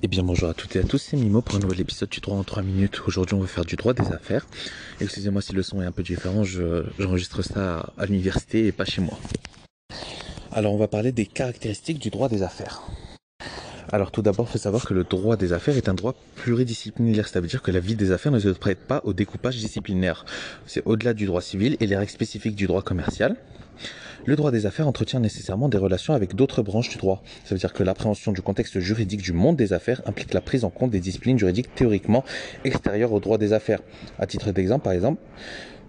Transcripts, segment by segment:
Eh bien bonjour à toutes et à tous, c'est Mimo pour un nouvel épisode du droit en 3 minutes. Aujourd'hui on va faire du droit des affaires. Excusez-moi si le son est un peu différent, j'enregistre ça à l'université et pas chez moi. Alors on va parler des caractéristiques du droit des affaires. Alors tout d'abord, il faut savoir que le droit des affaires est un droit pluridisciplinaire. Ça veut dire que la vie des affaires ne se prête pas au découpage disciplinaire. C'est au-delà du droit civil et les règles spécifiques du droit commercial. Le droit des affaires entretient nécessairement des relations avec d'autres branches du droit. Ça veut dire que l'appréhension du contexte juridique du monde des affaires implique la prise en compte des disciplines juridiques théoriquement extérieures au droit des affaires. À titre d'exemple, par exemple,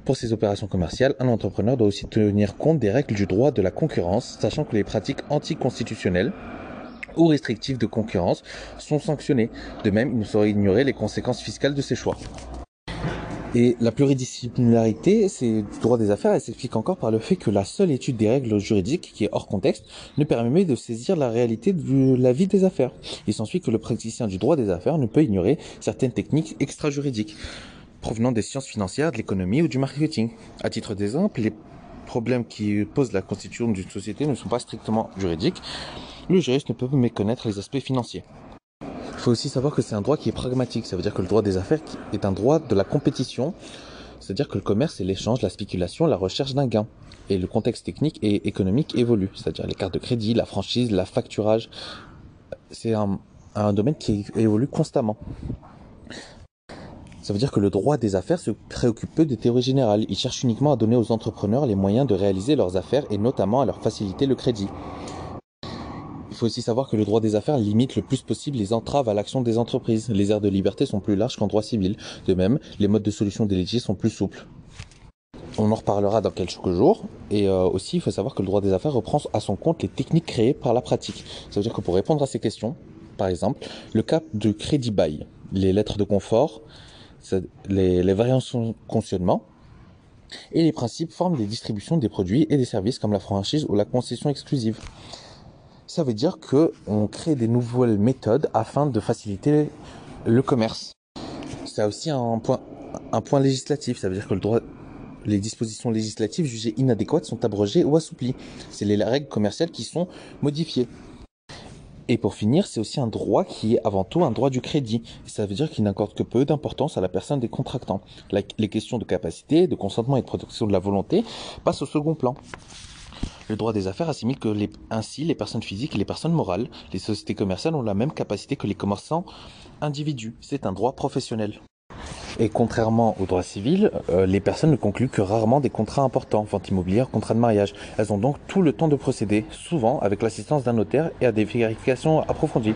pour ces opérations commerciales, un entrepreneur doit aussi tenir compte des règles du droit de la concurrence, sachant que les pratiques anticonstitutionnelles ou restrictives de concurrence sont sanctionnées. De même, il ne saurait ignorer les conséquences fiscales de ses choix. Et la pluridisciplinarité, c'est du droit des affaires, elle s'explique encore par le fait que la seule étude des règles juridiques, qui est hors contexte, ne permet de saisir la réalité de la vie des affaires. Il s'ensuit que le praticien du droit des affaires ne peut ignorer certaines techniques extra-juridiques, provenant des sciences financières, de l'économie ou du marketing. À titre d'exemple, les problèmes qui posent la constitution d'une société ne sont pas strictement juridiques. Le juriste ne peut méconnaître les aspects financiers. Il faut aussi savoir que c'est un droit qui est pragmatique, ça veut dire que le droit des affaires est un droit de la compétition, c'est-à-dire que le commerce c'est l'échange, la spéculation, la recherche d'un gain. Et le contexte technique et économique évolue, c'est-à-dire les cartes de crédit, la franchise, la facturage. C'est un domaine qui évolue constamment. Ça veut dire que le droit des affaires se préoccupe peu des théories générales. Il cherche uniquement à donner aux entrepreneurs les moyens de réaliser leurs affaires et notamment à leur faciliter le crédit. Il faut aussi savoir que le droit des affaires limite le plus possible les entraves à l'action des entreprises. Les aires de liberté sont plus larges qu'en droit civil. De même, les modes de solution des litiges sont plus souples. On en reparlera dans quelques jours. Et aussi, il faut savoir que le droit des affaires reprend à son compte les techniques créées par la pratique. Ça veut dire que pour répondre à ces questions, par exemple, le cas de crédit bail, les lettres de confort, les variances de fonctionnement et les principes forment des distributions des produits et des services comme la franchise ou la concession exclusive. Ça veut dire qu'on crée des nouvelles méthodes afin de faciliter le commerce. C'est aussi un point législatif, ça veut dire que les dispositions législatives jugées inadéquates sont abrogées ou assouplies. C'est les règles commerciales qui sont modifiées. Et pour finir, c'est aussi un droit qui est avant tout un droit du crédit. Ça veut dire qu'il n'accorde que peu d'importance à la personne des contractants. Les questions de capacité, de consentement et de protection de la volonté passent au second plan. Le droit des affaires assimile que ainsi les personnes physiques et les personnes morales, les sociétés commerciales ont la même capacité que les commerçants individus. C'est un droit professionnel. Et contrairement au droit civil, les personnes ne concluent que rarement des contrats importants, vente immobilière, contrat de mariage. Elles ont donc tout le temps de procéder, souvent avec l'assistance d'un notaire et à des vérifications approfondies.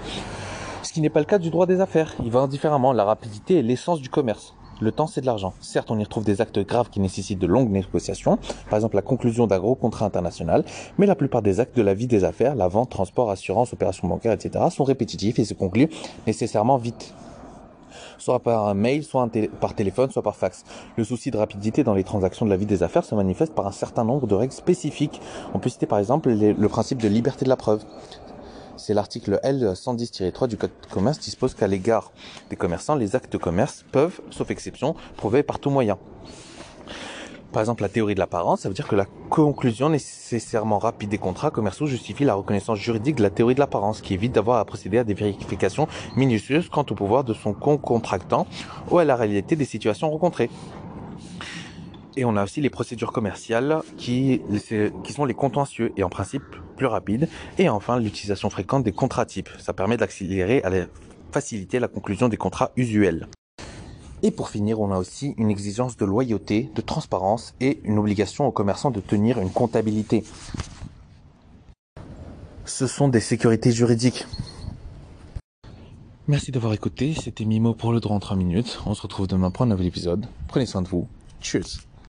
Ce qui n'est pas le cas du droit des affaires. Il va indifféremment, la rapidité est l'essence du commerce. Le temps, c'est de l'argent. Certes, on y retrouve des actes graves qui nécessitent de longues négociations, par exemple la conclusion d'un gros contrat international, mais la plupart des actes de la vie des affaires, la vente, transport, assurance, opérations bancaires, etc., sont répétitifs et se concluent nécessairement vite. Soit par un mail, soit par téléphone, soit par fax. Le souci de rapidité dans les transactions de la vie des affaires se manifeste par un certain nombre de règles spécifiques. On peut citer par exemple le principe de liberté de la preuve. C'est l'article L110-3 du Code de commerce dispose qu'à l'égard des commerçants, les actes de commerce peuvent, sauf exception, prouver par tout moyen. Par exemple, la théorie de l'apparence, ça veut dire que la conclusion nécessairement rapide des contrats commerciaux justifie la reconnaissance juridique de la théorie de l'apparence, qui évite d'avoir à procéder à des vérifications minutieuses quant au pouvoir de son contractant ou à la réalité des situations rencontrées. Et on a aussi les procédures commerciales qui sont les contentieux et en principe plus rapides. Et enfin, l'utilisation fréquente des contrats types. Ça permet d'accélérer et faciliter la conclusion des contrats usuels. Et pour finir, on a aussi une exigence de loyauté, de transparence et une obligation aux commerçants de tenir une comptabilité. Ce sont des sécurités juridiques. Merci d'avoir écouté, c'était Mimo pour le droit en 3 minutes. On se retrouve demain pour un nouvel épisode. Prenez soin de vous. Cheers.